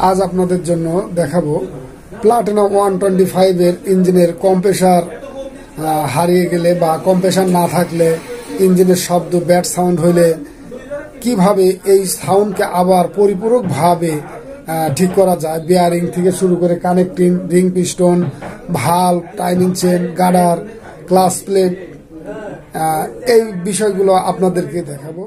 আজ আপনাদের জন্য দেখাবো প্লাটিনা 125 এর ইঞ্জিনের কম্প্রেসার হারিয়ে গেলে বা কম্প্রেসার না থাকলে ইঞ্জিনের শব্দ ব্যাড সাউন্ড হইলে কিভাবে এই সাউন্ডকে আবার পরিপূরকভাবে ঠিক করা যায়। বেয়ারিং থেকে শুরু করে connecting, ring piston, valve, timing chain, girder, clutch plate, এই বিষয়গুলো আপনাদেরকে দেখাবো।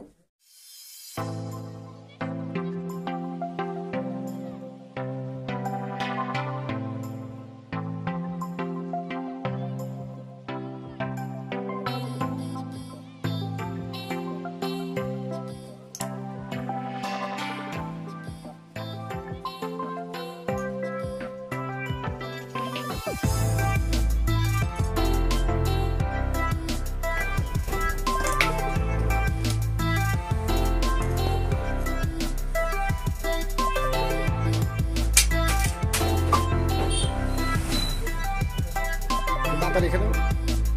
এখানে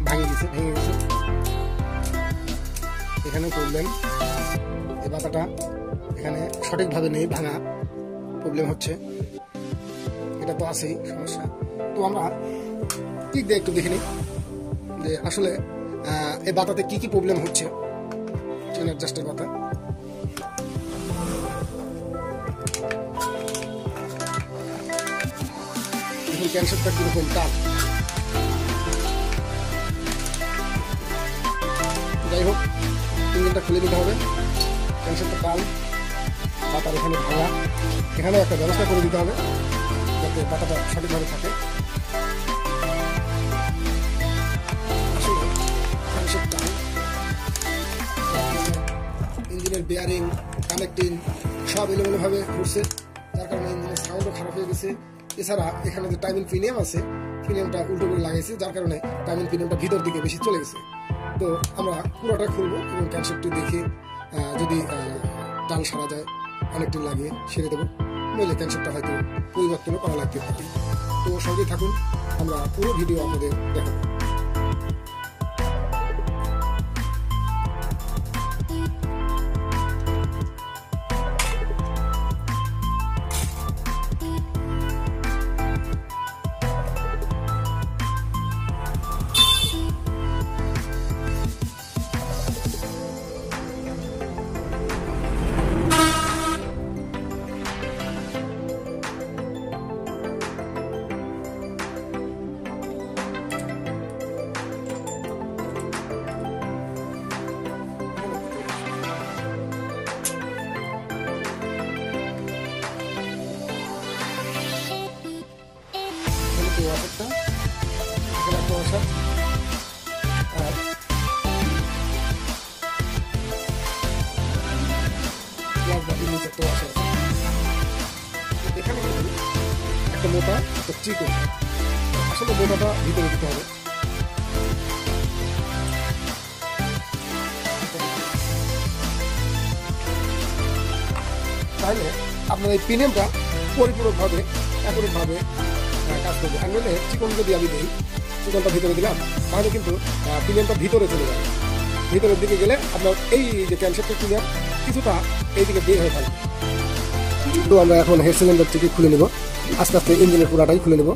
ভেঙে গেছে এখানে প্রবলেম, এই বাতাটা এখানে সঠিকভাবে নেই, ভাঙা প্রবলেম হচ্ছে, এটা তো আছেই সমস্যা। তো আমরা ঠিক দিয়ে একটু দেখে নিই যে আসলে এই বাতাতে কি কি প্রবলেম হচ্ছে। চেন অ্যাডজাস্টের বাতা, দেখুন ক্যান্সারটা কিরকম টাফ। যাই হোক, ইঞ্জিনটা খুলে নিতে হবে, ক্যান্সারটা কাল, পাতার এখানে ভাঙা, এখানেও একটা ব্যবস্থা করে দিতে হবে যাতে পাতাটা সঠিকভাবে থাকে। আসলে ক্যান্সার কাল, ইঞ্জিনের বেয়ারিং, কানেক্টিং সব এলোমেলোভাবে ঘুরছে, যার কারণে ইঞ্জিনের সাউন্ডও খারাপ হয়ে গেছে। এছাড়া এখানে যে টাইমিং প্রিমিয়াম আছে, প্রিমিয়ামটা উল্টো করে লাগাইছে, যার কারণে টাইমিং প্রিমিয়ামটা ভিতর দিকে বেশি চলে গেছে। তো আমরা পুরোটা খুলবো এবং ক্যান্সারটি দেখে যদি টান সারা যায় কানেক্টিং লাগিয়ে সেরে দেবো, নইলে ক্যান্সারটা হয়তো পরিবর্তনও করা লাগতে পারে। তো সঙ্গে থাকুন, আমরা পুরো ভিডিও আপনাদের দেখাবো। এখানে একটা মোটা, একটা চিকন, আসলে মোটাটা ভিতরে দিতে হবে। তাহলে আপনার এই প্রিমিয়ামটা পরিপূরকভাবে একরকমভাবে কাজ করবে। আর নইলে চিকন যদি আমি দিই, চিকনটা ভিতরে দিলাম, তাহলে কিন্তু প্রিমিয়ামটা ভিতরে চলে যাবে। ভিতরের দিকে গেলে আপনার এই যে ক্যান্সারটা প্রিমিয়াম কিছুটা এইদিকে বের হয়ে থাকবে। তো আমরা এখন হেড সিলিন্ডার থেকে খুলে নেব, আস্তে আস্তে ইঞ্জিনের পুরাটাই খুলে নেব।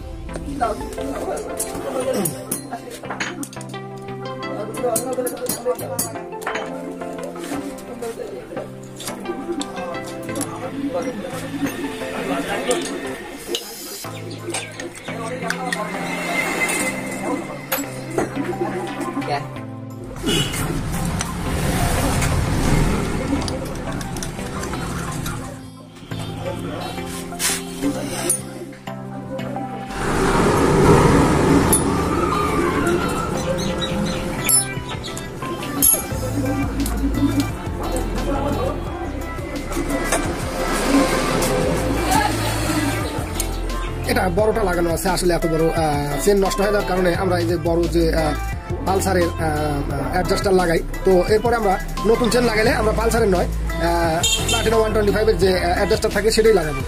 এটা বড়টা লাগানো আছে, আসলে এত বড় চেন নষ্ট হয়ে যাওয়ার কারণে আমরা এই যে বড় যে পালসারের অ্যাডজাস্টার লাগাই। তো এরপরে আমরা নতুন চেন লাগাইলে আমরা পালসারের নয়, প্লাটিনা 125 এর যে অ্যাডজাস্টার থাকে সেটাই লাগাবো।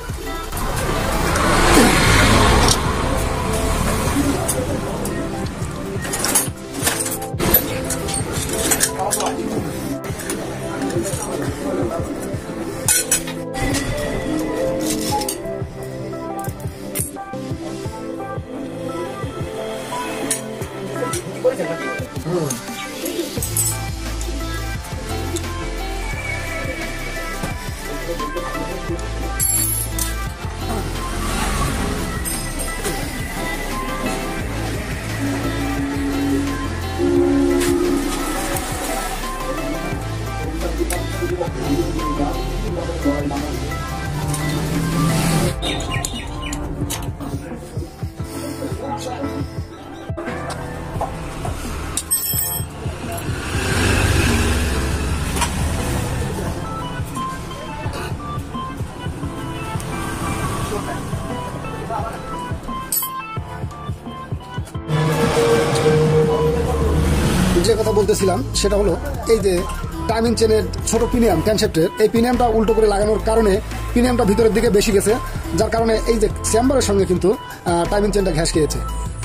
যে কথা বলতেছিলাম সেটা হলো এই যে টাইমিং চেনের ছোট পিনিয়াম ক্যানসেপ্টের এই পিনিয়ামটা উল্টো করে লাগানোর কারণে পিনিয়ামটা ভিতরের দিকে বেশি গেছে, যার কারণে এই যে চেম্বারের সঙ্গে কিন্তু টাইমিং চেনটা ঘ্যাস খেয়েছে।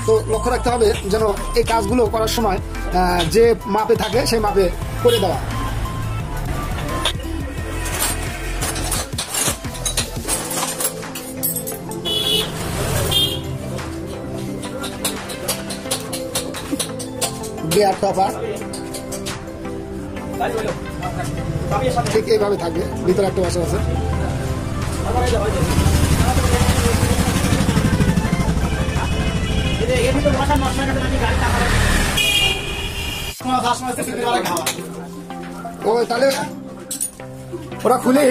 তো লক্ষ্য রাখতে হবে যেন এই কাজগুলো করার সময় যে মাপে থাকে সেই মাপে করে দেওয়া। গিয়ার টপার ঠিক এইভাবে থাকবে, ভিতরে একটা ওয়াশার আছে। ও তাহলে ওরা খুলে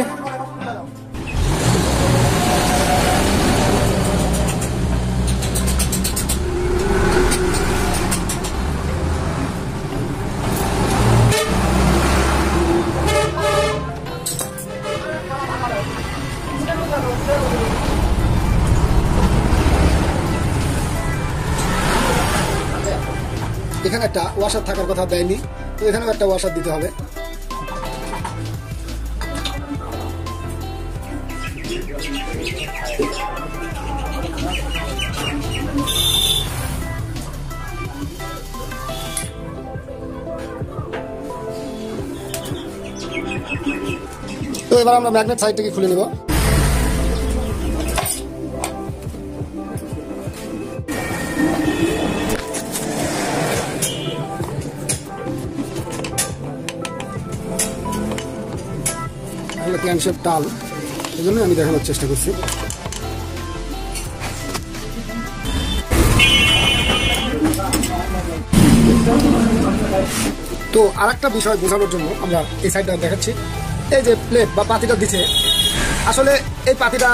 এখানে একটা ওয়াশার থাকার কথা দেয়নি, তো এখানেও একটা ওয়াশার দিতে হবে। তো এবার আমরা ম্যাগনেট সাইডটাকে খুলে নেব। ক্যানসেপ টাল, এই জন্য আমি দেখানোর চেষ্টা করছি। তো আরেকটা বিষয় বোঝানোর জন্য আমরা এই সাইডটা দেখাচ্ছি। এই যে প্লেট বা পাতিটা দিচ্ছে, আসলে এই পাতিটা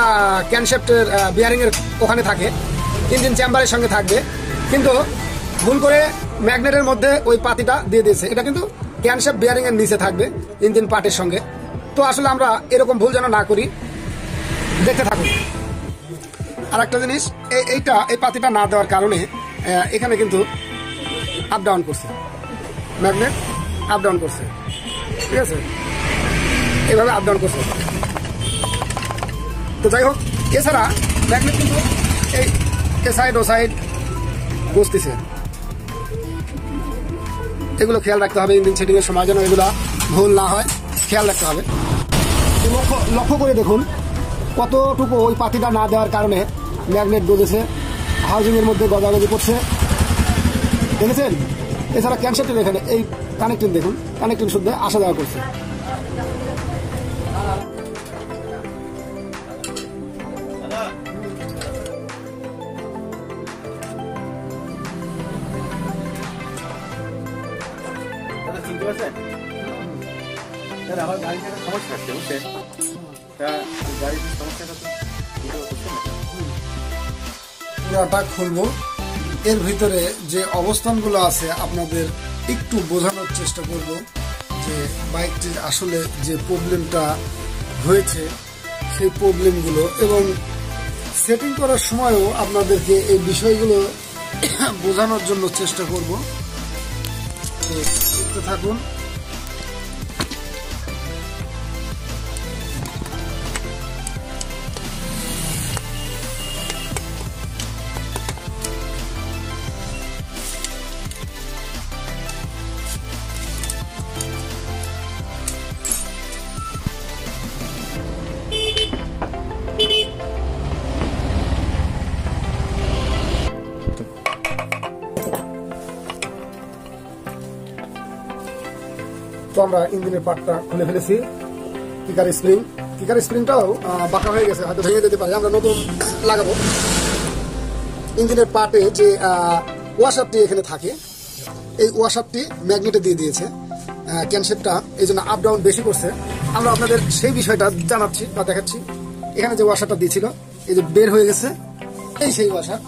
ক্যানসেপ্টের বিয়ারিং এর ওখানে থাকে, ইঞ্জিন চেম্বারের সঙ্গে থাকবে, কিন্তু ভুল করে ম্যাগনেটের মধ্যে ওই পাতিটা দিয়ে দিয়েছে। এটা কিন্তু ক্যানসেপ্ট বিয়ারিং এর নিচে থাকবে ইঞ্জিন পার্টের সঙ্গে। তো আসলে আমরা এরকম ভুল যেন না করি, দেখতে থাকুন। আর একটা জিনিস, এই পাতিটা না দেওয়ার কারণে এখানে কিন্তু আপ ডাউন করছে, ম্যাগনেট আপ ডাউন করছে, ঠিক আছে, এইভাবে আপ ডাউন করছে। তো যাই হোক, এছাড়া ম্যাগনেট কিন্তু এই এ সাইড ও সাইড বসতেছে, এগুলো খেয়াল রাখতে হবে। ইঞ্জিন সেটিং এর সময় যেন এগুলা ভুল না হয়, খেয়াল রাখতে হবে। লক্ষ্য করে দেখুন কতটুকু ওই পাতিটা না দেওয়ার কারণে ম্যাগনেট গজেছে, হাউজিং এর মধ্যে গজাগজি করছে, দেখেছেন। এছাড়া ক্যানসেপ্টের এখানে এই কানেক্টিং দেখুন, কানেক্টিং শুদ্ধ আসা যাওয়া করছে। আমার গাড়িতে একটা সমস্যা আছে, বুঝছেন? গাড়ির সমস্যাটা পুরোটা খুলবো, এর ভিতরে যে অবস্থানগুলো আছে আপনাদের একটু বোঝানোর চেষ্টা করব যে বাইকটির আসলে যে প্রবলেমটা হয়েছে সেই প্রবলেমগুলো, এবং সেটিং করার সময়ও আপনাদেরকে এই বিষয়গুলো বোঝানোর জন্য চেষ্টা করব। দেখতে থাকুন। তো আমরা ইঞ্জিনের পার্টটা খুলে ফেলেছি। কিকার স্প্রিংটাও বাঁকা হয়ে গেছে, হয়তো ভেঙে যেতে পারে, আমরা নতুন লাগাবো। ইঞ্জিনের পার্টে যে ওয়াশারটি এখানে থাকে, এই ওয়াশারটি ম্যাগনেটে দিয়ে দিয়েছে ক্যানসেপটা, এই জন্য আপ ডাউন বেশি করছে। আমরা আপনাদের সেই বিষয়টা জানাচ্ছি বা দেখাচ্ছি। এখানে যে ওয়াশারটা দিয়েছিল, এই যে বের হয়ে গেছে, এই সেই ওয়াশার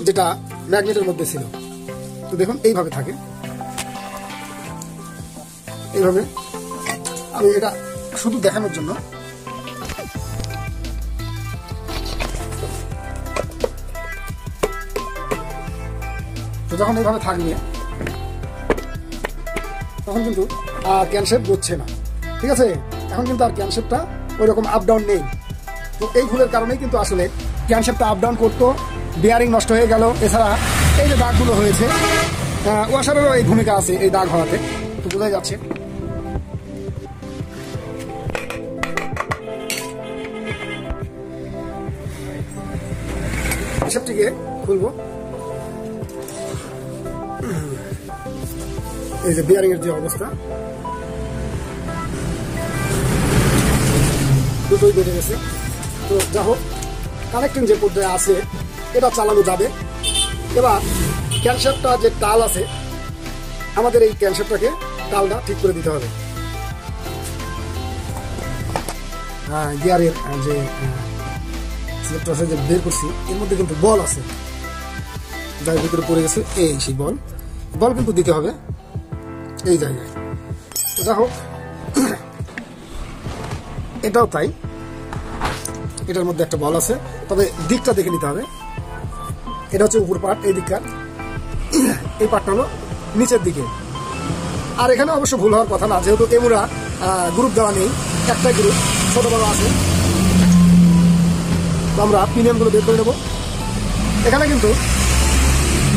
যেটা ম্যাগনেটের মধ্যে ছিল। তো দেখুন এইভাবে থাকে, এইভাবে। আমি এটা শুধু দেখানোর জন্য, তো যখন এইভাবে থাকবে তখন কিন্তু ক্যানশেপ বুঝছে না, ঠিক আছে। এখন কিন্তু আর ক্যানশেপটা ওই রকম আপ ডাউন নেই। তো এই ভুলের কারণেই কিন্তু আসলে ক্যানশেপটা আপ ডাউন করতো, বিয়ারিং নষ্ট হয়ে গেল। এছাড়া এই যে দাগগুলো হয়েছে, ওয়াশারেরও এই ভূমিকা আছে এই দাগ হওয়াতে, তো বোঝাই যাচ্ছে। ক্যানশেপটিকে খুলবো। এই যে বিয়ারিং এর যে অবস্থা, দুটোই বেড়ে গেছে। তো যা হোক, কানেক্টিং যে পর্যায়ে আছে এটা চালানো যাবে। এবার ক্যানশেপটা যে টাল আছে, আমাদের এই ক্যানশেপটাকে টালটা ঠিক করে দিতে হবে। গিয়ারের যে সিলেক্টর আছে যে বের করছি, এর মধ্যে কিন্তু বল আছে, যার ভিতরে পড়ে গেছে এই সেই বল কিন্তু দিতে হবে এই জায়গায়। তো যা হোক, এটাও তাই, এটার মধ্যে একটা বল আছে, তবে দিকটা দেখে নিতে হবে। এটা হচ্ছে উপর পার্ট, এই দিকটা, এই পার্টটা হলো নিচের দিকে। আর এখানে অবশ্য ভুল হওয়ার কথা না, যেহেতু এমুরা গ্রুপ দেওয়া নেই, একটা গ্রুপ ছোট বড় আছে। তো আমরা পিনিয়নগুলো বের করে নেব। এখানে কিন্তু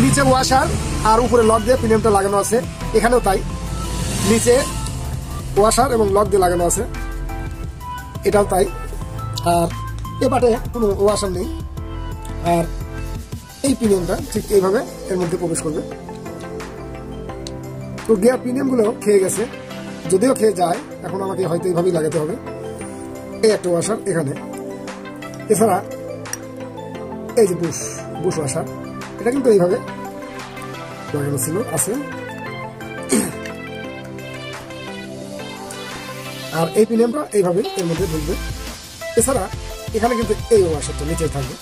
নিচে ওয়াশার আর উপরে লক দিয়ে পিনিয়নটা লাগানো আছে, এখানেও তাই, নিচে ওয়াশার এবং লক দিয়ে লাগানো আছে, এটাও তাই। আর এ পাটে কোনো ওয়াশার নেই। আর এই পিনিয়নটা ঠিক এইভাবে এর মধ্যে প্রবেশ করবে। তো গিয়ার পিনিয়নগুলো খেয়ে গেছে, যদিও খেয়ে যায়, এখন আমাকে হয়তো এইভাবেই লাগাতে হবে। এই একটা ওয়াশার এখানে, এছাড়া এই যে বুশ ওয়াশার, এটা কিন্তু এইভাবে লাগানো ছিল, আছে। আর এই পিনিয়নটা এইভাবে এর মধ্যে ঢুকবে। এছাড়া এখানে কিন্তু এই ওয়াশারটা নিচে থাকবে,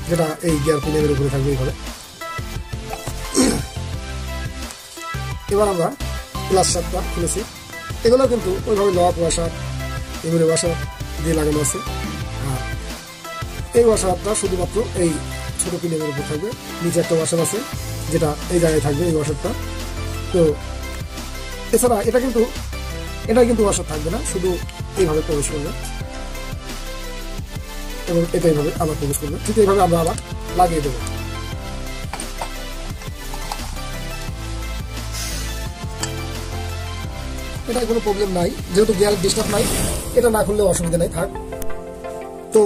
যেটা এই গিয়ার পিনিয়নের উপরে থাকবে এইভাবে। এবার আমরা প্লাস শার্টটা খুলেছি, এগুলো কিন্তু ওইভাবে লক ওয়াশার, এগুলো ওয়াশার দিয়ে লাগানো আছে। আর এই ওয়াশারটা শুধুমাত্র এই ছোট পিনিয়নের উপর থাকবে, নিচে একটা ওয়াশার আছে যেটা এই জায়গায় থাকবে, এই ওয়াশারটা। তো এছাড়া এটা কিন্তু ওয়াশার থাকবে না, শুধু এইভাবে প্রবেশ করবে এবং এটা এইভাবে আবার প্রবেশ করবে। ঠিক এইভাবে আমরা আবার লাগিয়ে দেবো। এটা কোনো প্রবলেম নাই, যেহেতু গিয়ারের ডিস্টার্ব নাই, এটা না খুললে অসুবিধা নাই, থাক। তো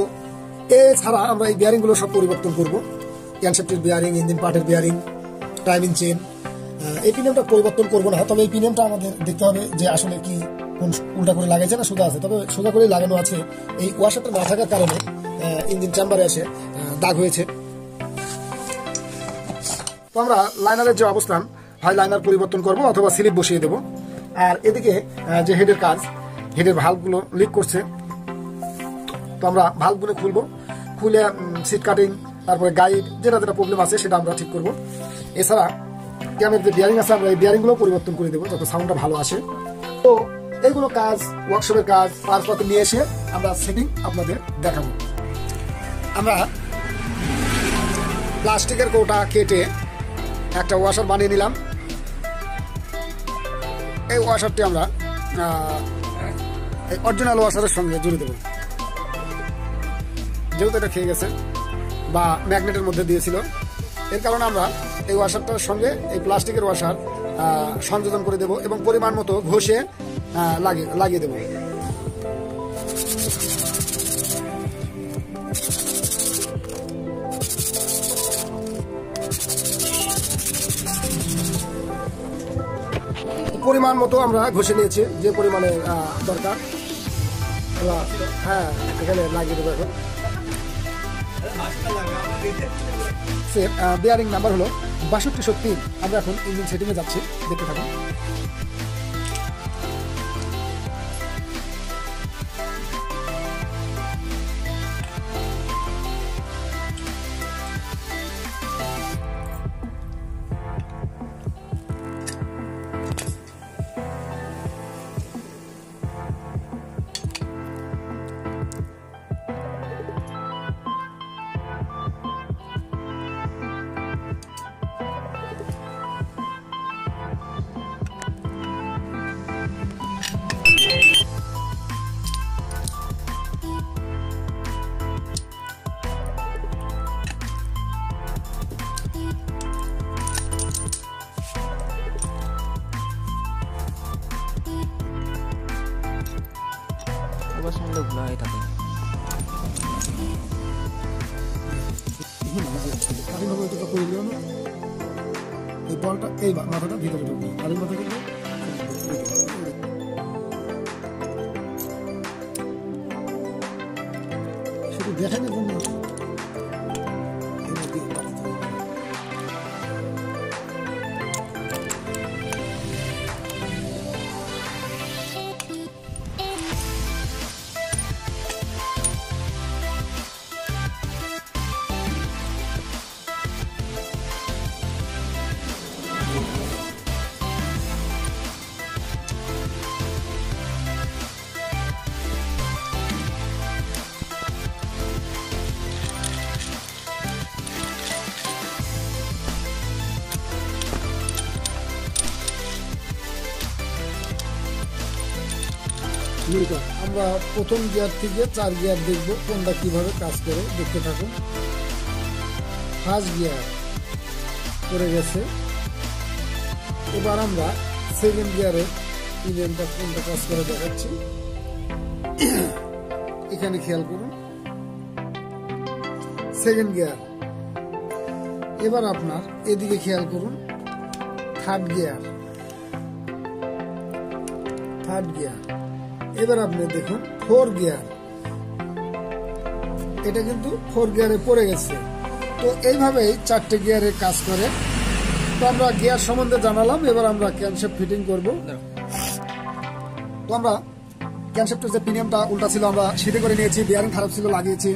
এছাড়া আমরা এই বিয়ারিংগুলো সব পরিবর্তন করবো। ক্যানশেফটের বিয়ারিং, ইঞ্জিন পার্টের বিয়ারিং, টাইমিং চেন, এই পিনিয়নটা পরিবর্তন করবো না। তবে এই পিনিয়নটা আমাদের দেখতে হবে যে আসলে কি কোন উল্টা করে লাগাইছে না সোজা আছে। তবে সোজা করে লাগানো আছে, এই ওয়াশারটা না থাকার কারণে ইঞ্জিন চেম্বারে এসে দাগ হয়েছে। তো আমরা লাইনারের যে অবস্থান, হয় লাইনার পরিবর্তন করবো অথবা স্লিপ বসিয়ে দেবো। আর এদিকে যে হেডের কাজ, হেডের ভাল্বগুলো লিক করছে, তো আমরা ভাল্বগুলো খুলবো, খুলে সিট কাটিং, তারপরে গাইড, যেটা প্রবলেম আছে সেটা আমরা ঠিক করবো। এছাড়া ক্যামের যে বিয়ারিং আছে, আমরা এই বিয়ারিংগুলো পরিবর্তন করে দেবো যাতে সাউন্ডটা ভালো আসে। তো এইগুলো কাজ, ওয়ার্কশপের কাজ, পার্টসপত্র নিয়ে এসে আমরা সেটিং আপনাদের দেখাবো। আমরা প্লাস্টিকের কৌটা কেটে একটা ওয়াশার বানিয়ে নিলাম। এই ওয়াশারটি আমরা এই অরিজিনাল ওয়াশারের সঙ্গে জুড়ে দেবো। যেহেতু এটা খেয়ে গেছে বা ম্যাগনেটের মধ্যে দিয়েছিল, এর কারণে আমরা এই ওয়াশারটার সঙ্গে এই প্লাস্টিকের ওয়াশার সংযোজন করে দেব এবং পরিমাণ মতো ঘষে লাগিয়ে দেব। পরিমাণ মতো আমরা ঘষে নিয়েছি, যে পরিমাণে দরকার। হ্যাঁ, এখানে লাগিয়ে দেবো। এখন বিয়ারিং নাম্বার হলো 6203। আমরা এখন ইঞ্জিন সেটিংয়ে যাচ্ছি, দেখতে থাকুন। স্বাধীনভাবে এটা করে দিও না, এই বলটা এই মাথাটা ভিতরে ঢুকবে, আর এই মাথা কিন্তু শুধু দেখানোর জন্য আমরা প্রথম গিয়ার থেকে 4 গিয়ার দেখব কোনটা কিভাবে কাজ করে, দেখতে থাকুন। ফার্স্ট গিয়ার করে গেছে, এবার আমরা সেকেন্ড গিয়ারের ইঞ্জিনটা কোনটা কাজ করে দেখাচ্ছি। এখানে খেয়াল করুন, সেকেন্ড গিয়ার। এবার আপনার এদিকে খেয়াল করুন, থার্ড গিয়ার। এবার আপনি দেখুন 4 গিয়ার, এটা কিন্তু 4 গিয়ারে পড়ে গেছে। তো এইভাবেই 4টে গিয়ারে কাজ করে। তো আমরা গিয়ার সম্বন্ধে জানালাম, এবার আমরা ক্যানশেফট ফিটিং করব। তো আমরা ক্যানশেফটের যে প্রিমিয়ামটা উল্টা ছিল আমরা সিধে করে নিয়েছি, বিয়ারিং খারাপ ছিল লাগিয়েছি,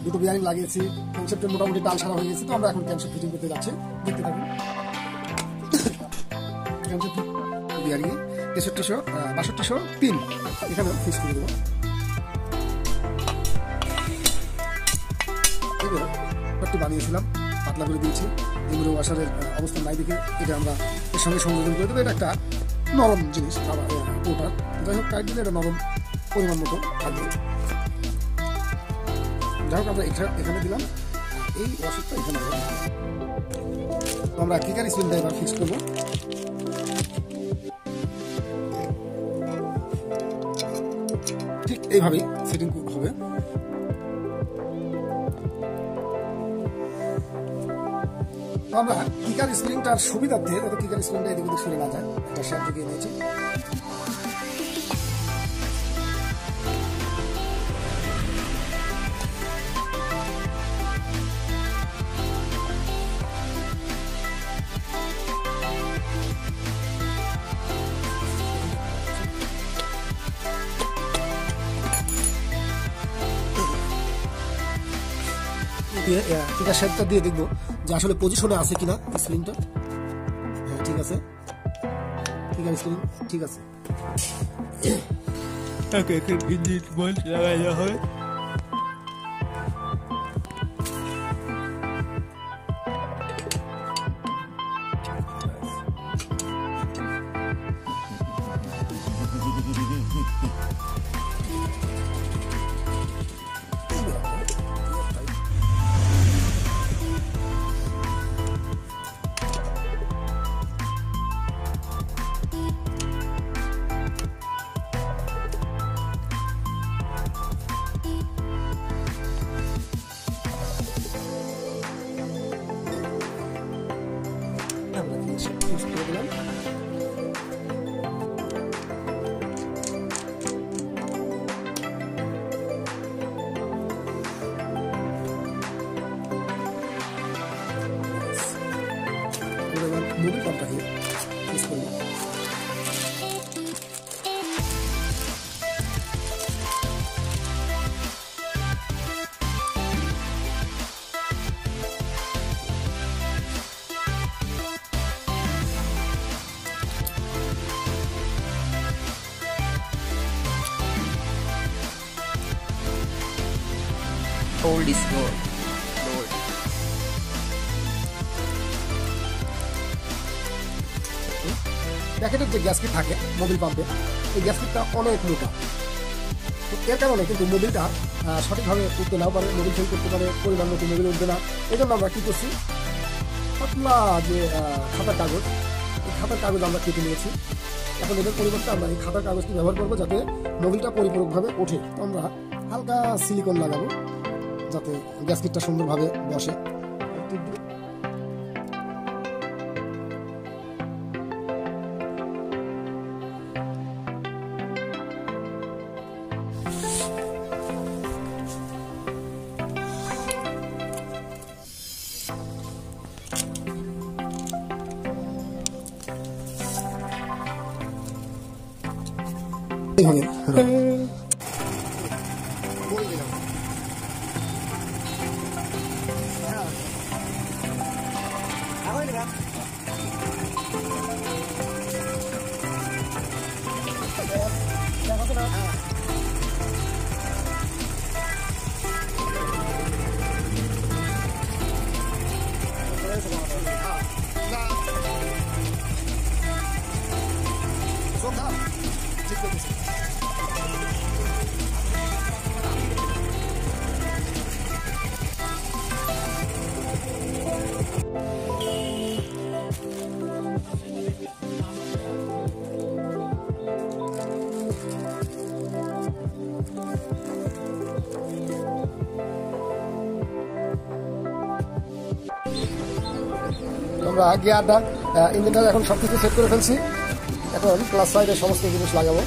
দুটো বিয়ারিং লাগিয়েছি, ক্যানশেফটের মোটামুটি টাল সারা হয়ে গেছে। তো আমরা এখন ক্যানশেফট ফিটিং করতে যাচ্ছি, দেখতে থাকুন। ক্যানশেফট বিয়ারিং 6362 এখানে ফিক্স করে দেবো। একটু বানিয়েছিলাম, পাতলা করে দিয়েছি, এগুলো ওয়াশারের অবস্থা নাই দেখে এটা আমরা এর সঙ্গে সংযোজন করে দেবো। এটা একটা নরম জিনিস, ওটার যাই হোক টাইট দিলে এটা নরম পরিমাণ মতো থাকবে। যাই হোক আমরা এখানে দিলাম, এই ওয়াশারটা এখানে আমরা কিকার স্প্রিংটা এবার ফিক্স করবো। ঠিক এইভাবেই সেটিং হবে। আমরা কিকার স্প্রিংটার সুবিধার্থে যাতে কিকার স্প্রিংটা এদিকে সরে না যায়, একটা শেপ ঢুকিয়ে নিয়েছি। কিকার শেপটা দিয়ে দেখবো যে আসলে পজিশনে আছে কিনা স্প্রিংটা। হ্যাঁ ঠিক আছে, কিকার স্প্রিং ঠিক আছে। ইঞ্জিন বল্ট লাগাইতে হবে। মোবিল পাম্পটাকে ইউজ করব। Old is gold. প্যাকেটের যে গ্যাসকিট থাকে মোবিল পাম্পে, এই গ্যাসকিটটা অনেক মোটা। তো এর কারণে কিন্তু মোবিলটা সঠিকভাবে উঠতে নাও পারে, মোবিল ফেল করতে পারে, পরিমাণ মতো মোবিল উঠবে না। এই জন্য আমরা কী করছি, পাতলা যে খাতার কাগজ, এই খাতার কাগজ আমরা কেটে নিয়েছি। এখন এদের পরিবর্তে আমরা এই খাতার কাগজটি ব্যবহার করবো যাতে মোবিলটা পরিপূরকভাবে ওঠে। তো আমরা হালকা সিলিকন লাগাবো যাতে গ্যাসকিটটা সুন্দরভাবে বসে। আমরা গিয়ারটা ইঞ্জিনটা এখন সবকিছু সেট করে ফেলছি। এখন ক্লাস সাইডের সমস্ত জিনিস লাগাবো।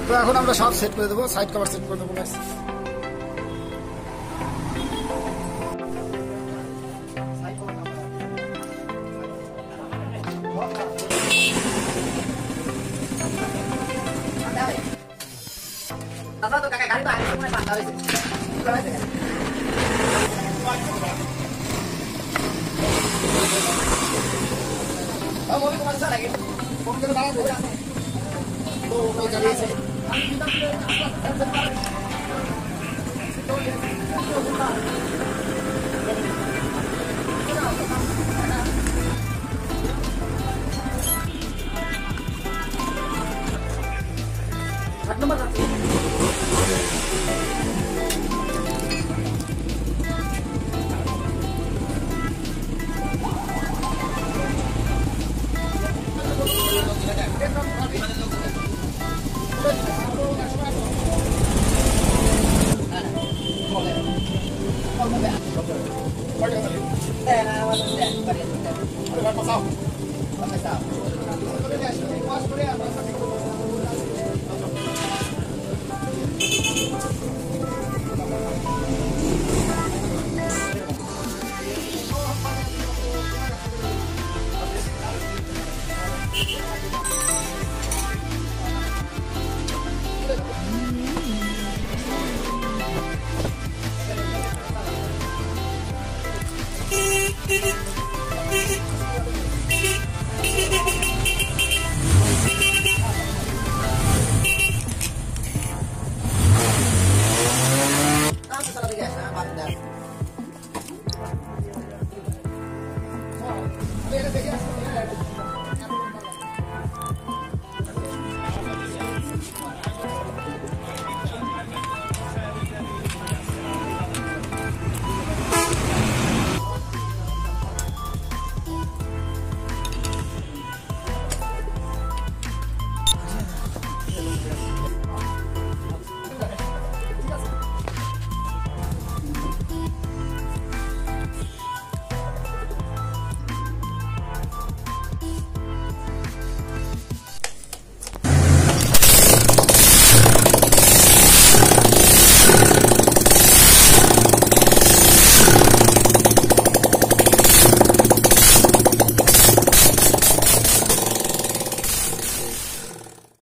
তো এখন আমরা সব সেট করে দেবো, সাইড কভার সেট করে দেবো। নম্বর